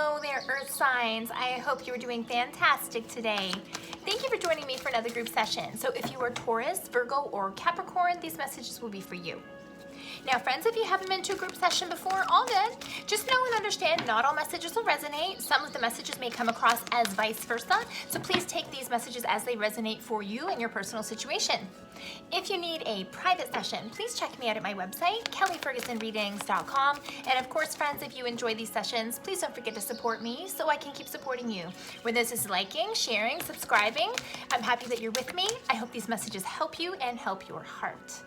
Hello there, Earth signs. I hope you are doing fantastic today. Thank you for joining me for another group session. So if you are Taurus, Virgo, or Capricorn, these messages will be for you. Now, friends, if you haven't been to a group session before, all good. Just know and understand not all messages will resonate. Some of the messages may come across as vice versa. So please take these messages as they resonate for you and your personal situation. If you need a private session, please check me out at my website, kellyfergusonreadings.com. And of course, friends, if you enjoy these sessions, please don't forget to support me so I can keep supporting you. Whether this is liking, sharing, subscribing, I'm happy that you're with me. I hope these messages help you and help your heart.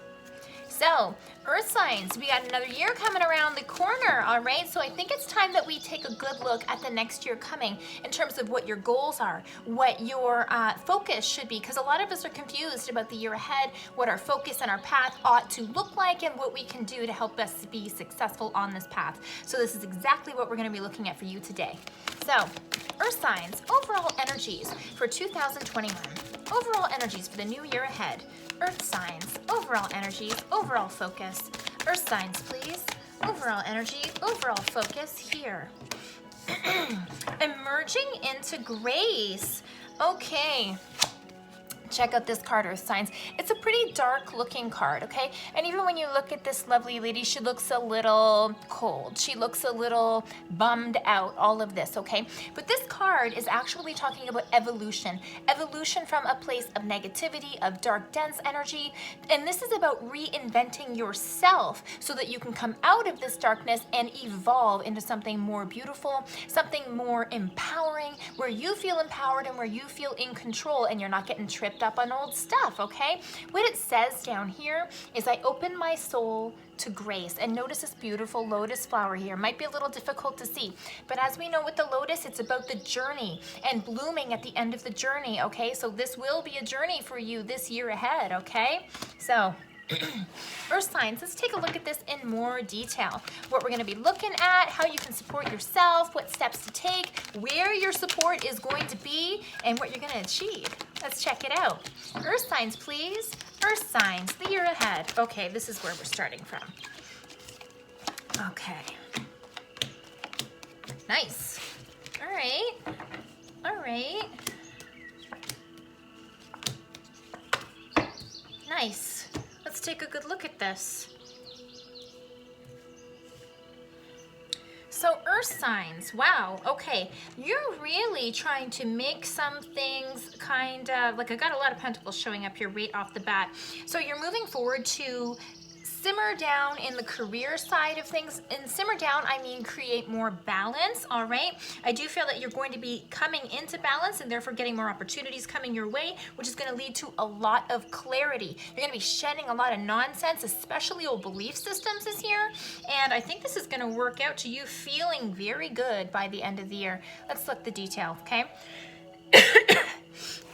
So, Earth signs, we got another year coming around the corner, all right? So I think it's time that we take a good look at the next year coming in terms of what your goals are, what your focus should be, because a lot of us are confused about the year ahead, what our focus and our path ought to look like, and what we can do to help us be successful on this path. So this is exactly what we're going to be looking at for you today. So, Earth signs, overall energies for 2021. Overall energies for the new year ahead. Earth signs, overall energies, overall focus. Earth signs, please. Overall energy, overall focus here. Emerging into grace. Okay. Check out this card, Earth signs. It's a pretty dark looking card, okay? And even when you look at this lovely lady, she looks a little cold. She looks a little bummed out, all of this, okay? But this card is actually talking about evolution. Evolution from a place of negativity, of dark, dense energy. And this is about reinventing yourself so that you can come out of this darkness and evolve into something more beautiful, something more empowering, where you feel empowered and where you feel in control and you're not getting tripped up on old stuff, okay? What it says down here is, I open my soul to grace. And notice this beautiful lotus flower here. Might be a little difficult to see, but as we know with the lotus, it's about the journey and blooming at the end of the journey, okay? So this will be a journey for you this year ahead, okay? So Earth signs, let's take a look at this in more detail. What we're going to be looking at, how you can support yourself, what steps to take, where your support is going to be, and what you're going to achieve. Let's check it out. Earth signs, please. Earth signs, the year ahead. Okay, this is where we're starting from. Okay. Nice. All right. All right. Nice. Let's take a good look at this. So Earth signs, wow, okay. You're really trying to make some things kind of, like I got a lot of pentacles showing up here right off the bat. So you're moving forward to simmer down in the career side of things. And simmer down, I mean create more balance, all right? I do feel that you're going to be coming into balance and therefore getting more opportunities coming your way, which is going to lead to a lot of clarity. You're going to be shedding a lot of nonsense, especially old belief systems this year. And I think this is going to work out to you feeling very good by the end of the year. Let's look at the detail, okay?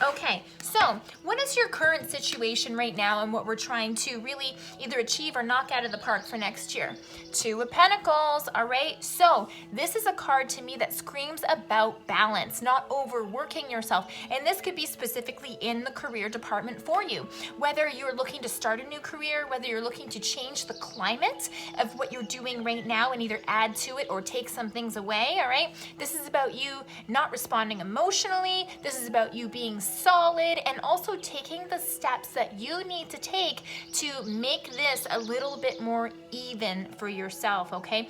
Okay, so what is your current situation right now and what we're trying to really either achieve or knock out of the park for next year? Two of Pentacles, all right? So this is a card to me that screams about balance, not overworking yourself. And this could be specifically in the career department for you. Whether you're looking to start a new career, whether you're looking to change the climate of what you're doing right now and either add to it or take some things away, all right? This is about you not responding emotionally. This is about you being solid and also taking the steps that you need to take to make this a little bit more even for yourself, okay?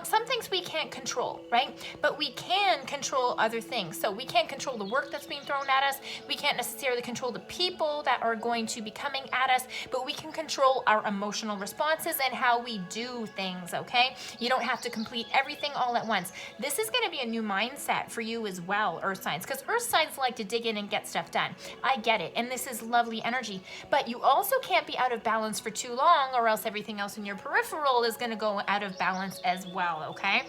Some things we can't control, right? But we can control other things. So we can't control the work that's being thrown at us. We can't necessarily control the people that are going to be coming at us, but we can control our emotional responses and how we do things, okay? You don't have to complete everything all at once. This is going to be a new mindset for you as well, Earth signs, because Earth signs like to dig in and get stuff done. I get it, and this is lovely energy, but you also can't be out of balance for too long or else everything else in your peripheral is going to go out of balance as well, okay?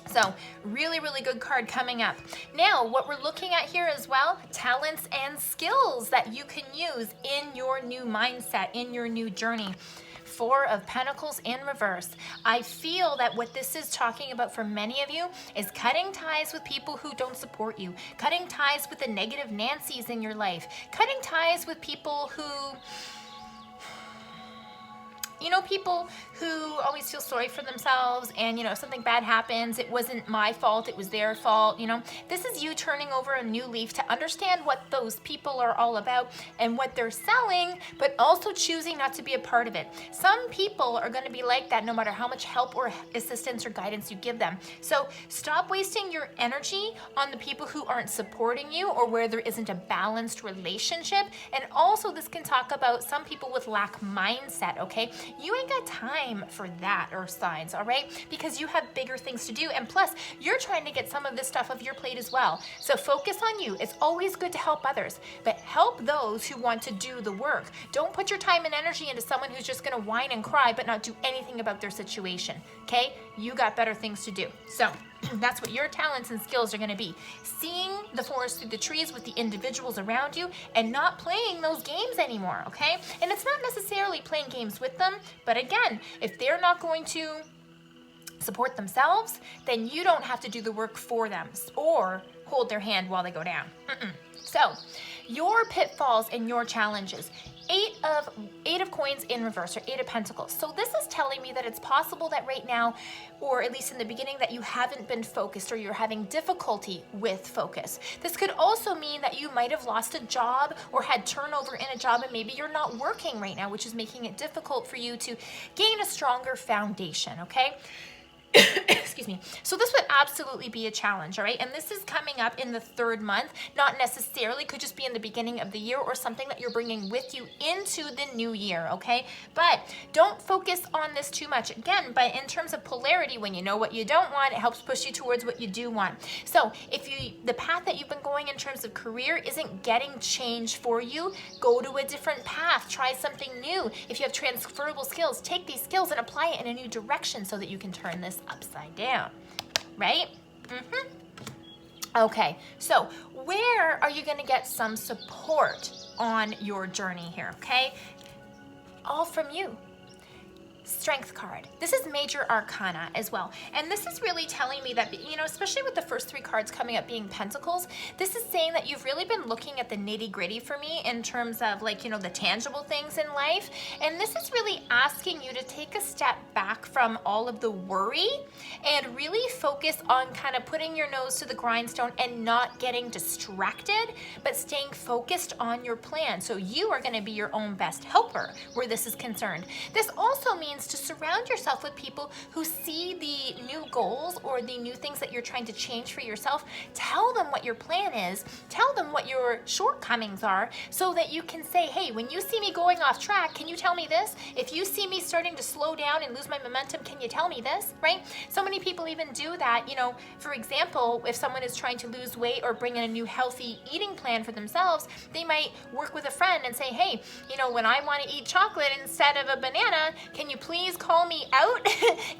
So really, really good card coming up. Now, what we're looking at here as well, talents and skills that you can use in your new mindset, in your new journey. Four of Pentacles in reverse. I feel that what this is talking about for many of you is cutting ties with people who don't support you, cutting ties with the negative Nancys in your life, cutting ties with people who You know, people who always feel sorry for themselves and, you know, if something bad happens, it wasn't my fault, it was their fault, you know. This is you turning over a new leaf to understand what those people are all about and what they're selling, but also choosing not to be a part of it. Some people are going to be like that no matter how much help or assistance or guidance you give them. So stop wasting your energy on the people who aren't supporting you or where there isn't a balanced relationship. And also this can talk about some people with lack mindset, okay? You ain't got time for that, earth signs, all right? Because you have bigger things to do. And plus, you're trying to get some of this stuff off your plate as well. So focus on you. It's always good to help others, but help those who want to do the work. Don't put your time and energy into someone who's just gonna whine and cry but not do anything about their situation, okay? You got better things to do. So that's what your talents and skills are gonna be. Seeing the forest through the trees with the individuals around you and not playing those games anymore, okay? And it's not necessarily playing games with them, but again, if they're not going to support themselves, then you don't have to do the work for them or hold their hand while they go down. So your pitfalls and your challenges. Eight of coins in reverse, or 8 of pentacles. So this is telling me that it's possible that right now, or at least in the beginning, that you haven't been focused or you're having difficulty with focus. This could also mean that you might have lost a job or had turnover in a job and maybe you're not working right now, which is making it difficult for you to gain a stronger foundation, okay? Excuse me. So this would absolutely be a challenge, all right? And this is coming up in the 3rd month, not necessarily, could just be in the beginning of the year or something that you're bringing with you into the new year, okay? But don't focus on this too much. Again, but in terms of polarity, when you know what you don't want, it helps push you towards what you do want. So if the path that you've been going in terms of career isn't getting change for you, go to a different path, try something new. If you have transferable skills, take these skills and apply it in a new direction so that you can turn this upside down, right? Okay, so where are you going to get some support on your journey here, okay? All from you. Strength card. This is major arcana as well. And this is really telling me that, you know, especially with the first 3 cards coming up being pentacles, this is saying that you've really been looking at the nitty gritty for me in terms of, like, you know, the tangible things in life. And this is really asking you to take a step back from all of the worry and really focus on kind of putting your nose to the grindstone and not getting distracted, but staying focused on your plan. So you are going to be your own best helper where this is concerned. This also means to surround yourself with people who see the new goals or the new things that you're trying to change for yourself. Tell them what your plan is. Tell them what your shortcomings are so that you can say, hey, when you see me going off track, can you tell me this? If you see me starting to slow down and lose my momentum, can you tell me this, right? So many people even do that. You know, for example, if someone is trying to lose weight or bring in a new healthy eating plan for themselves, they might work with a friend and say, hey, you know, when I want to eat chocolate instead of a banana, can you please call me out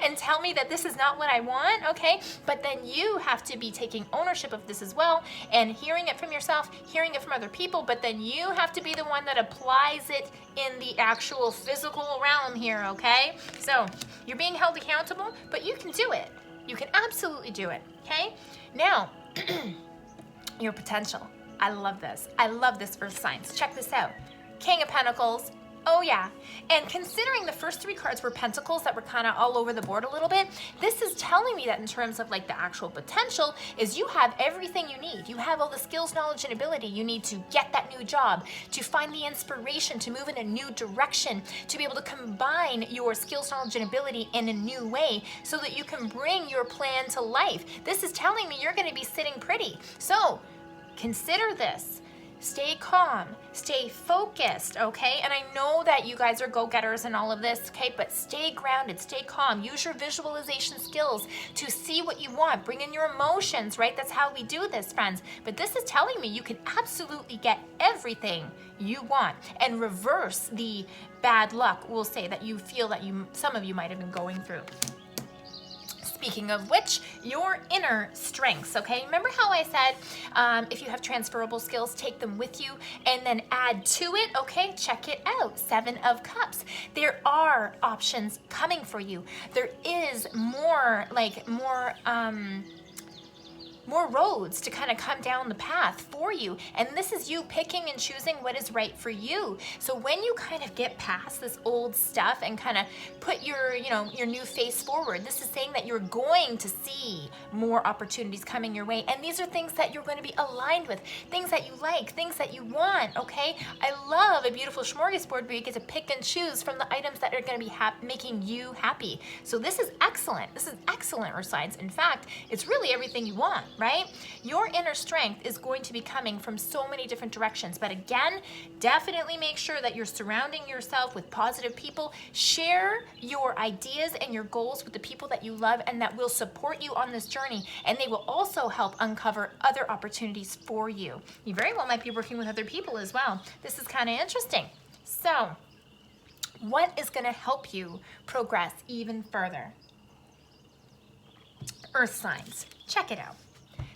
and tell me that this is not what I want, okay? But then you have to be taking ownership of this as well and hearing it from yourself, hearing it from other people, but then you have to be the one that applies it in the actual physical realm here, okay? So you're being held accountable, but you can do it. You can absolutely do it, okay? Now, your potential. I love this. I love this, earth signs. Check this out. King of Pentacles. Oh yeah, and considering the first 3 cards were pentacles that were kind of all over the board a little bit, this is telling me that in terms of like the actual potential is you have everything you need. You have all the skills, knowledge, and ability you need to get that new job, to find the inspiration, to move in a new direction, to be able to combine your skills, knowledge, and ability in a new way so that you can bring your plan to life. This is telling me you're going to be sitting pretty. So consider this. Stay calm, stay focused, okay? And I know that you guys are go-getters and all of this, okay? But stay grounded, stay calm. Use your visualization skills to see what you want. Bring in your emotions, right? That's how we do this, friends. But this is telling me you can absolutely get everything you want and reverse the bad luck, we'll say, that you feel that some of you might have been going through. Speaking of which, your inner strengths, okay? Remember how I said if you have transferable skills, take them with you and then add to it, okay? Check it out, 7 of Cups. There are options coming for you. There is more more roads to kind of come down the path for you. And this is you picking and choosing what is right for you. So when you kind of get past this old stuff and kind of put your, your new face forward, this is saying that you're going to see more opportunities coming your way. And these are things that you're going to be aligned with, things that you like, things that you want, okay? I love a beautiful smorgasbord where you get to pick and choose from the items that are going to be making you happy. So this is excellent. This is excellent, Earth signs. In fact, it's really everything you want, right? Your inner strength is going to be coming from so many different directions. But again, definitely make sure that you're surrounding yourself with positive people. Share your ideas and your goals with the people that you love and that will support you on this journey. And they will also help uncover other opportunities for you. You very well might be working with other people as well. This is kind of interesting. So, what is going to help you progress even further? Earth signs. Check it out.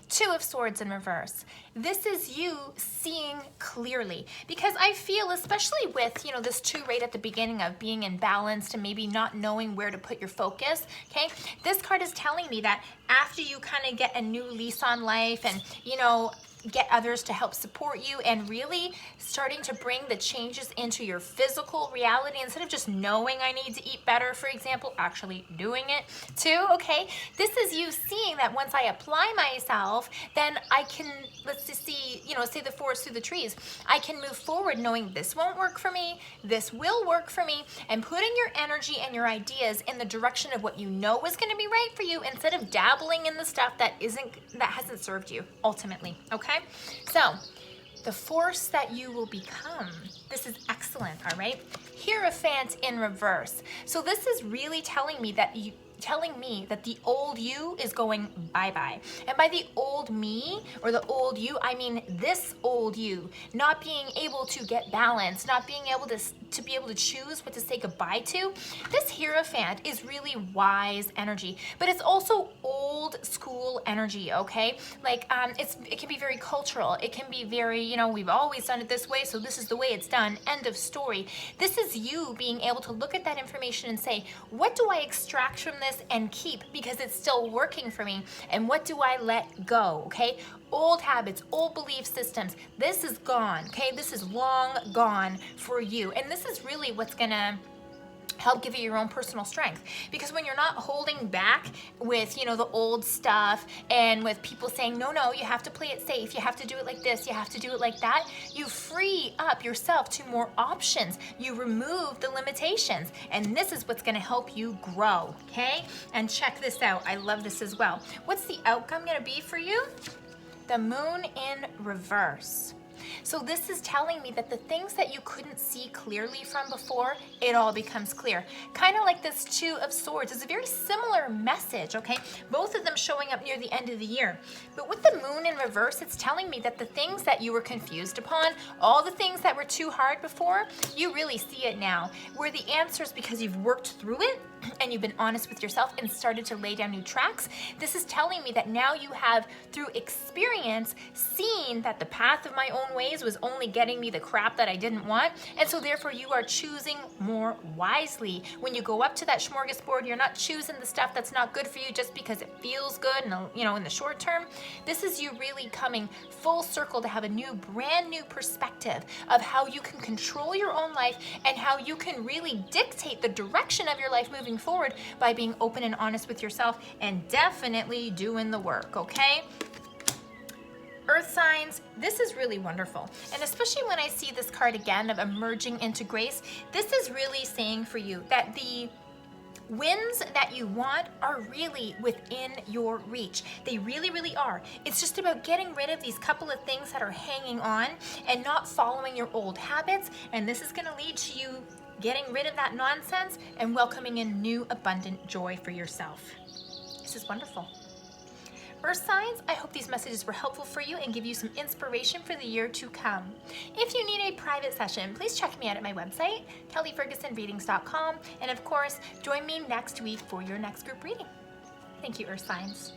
2 of Swords in reverse. This is you seeing clearly, because I feel, especially with, this 2 right at the beginning of being imbalanced and maybe not knowing where to put your focus, okay? This card is telling me that after you kind of get a new lease on life and, get others to help support you and really starting to bring the changes into your physical reality instead of just knowing I need to eat better, for example, actually doing it too, okay? This is you seeing that once I apply myself, then I can, let's just see, say the forest through the trees. I can move forward knowing this won't work for me, this will work for me, and putting your energy and your ideas in the direction of what you know is going to be right for you instead of dabbling in the stuff that hasn't served you ultimately, okay? So, the force that you will become. This is excellent, all right? Hierophant in reverse. So this is really telling me that the old you is going bye-bye. And by the old me or the old you, I mean this old you, not being able to get balance, not being able to be able to choose what to say goodbye to. This Hierophant is really wise energy, but it's also old school energy, okay? Like it can be very cultural. It can be very, we've always done it this way, so this is the way it's done. End of story. This is you being able to look at that information and say, what do I extract from this and keep because it's still working for me, and what do I let go, okay? Old habits, old belief systems, this is gone, okay? This is long gone for you, and this is really what's gonna help give you your own personal strength, because when you're not holding back with the old stuff and with people saying no, you have to play it safe, you have to do it like this, you have to do it like that, you free up yourself to more options, you remove the limitations, and this is what's going to help you grow, okay? And check this out, I love this as well. What's the outcome going to be for you? The Moon in reverse. So this is telling me that the things that you couldn't see clearly from before, it all becomes clear. Kind of like this 2 of Swords. It's a very similar message, okay? Both of them showing up near the end of the year. But with the Moon in reverse, it's telling me that the things that you were confused upon, all the things that were too hard before, you really see it now. Where the answers, because you've worked through it and you've been honest with yourself and started to lay down new tracks, this is telling me that now you have, through experience, seen that the path of my own ways was only getting me the crap that I didn't want, and so therefore you are choosing more wisely. When you go up to that smorgasbord, you're not choosing the stuff that's not good for you just because it feels good and in the short term. This is you really coming full circle to have a brand new perspective of how you can control your own life and how you can really dictate the direction of your life moving forward by being open and honest with yourself and definitely doing the work, okay? Earth signs, this is really wonderful. And especially when I see this card again of emerging into grace, this is really saying for you that the wins that you want are really within your reach. They really, really are. It's just about getting rid of these couple of things that are hanging on and not following your old habits. And this is going to lead to you getting rid of that nonsense and welcoming in new abundant joy for yourself. This is wonderful. Earth signs, I hope these messages were helpful for you and give you some inspiration for the year to come. If you need a private session, please check me out at my website, kellyfergusonreadings.com, and of course, join me next week for your next group reading. Thank you, Earth signs.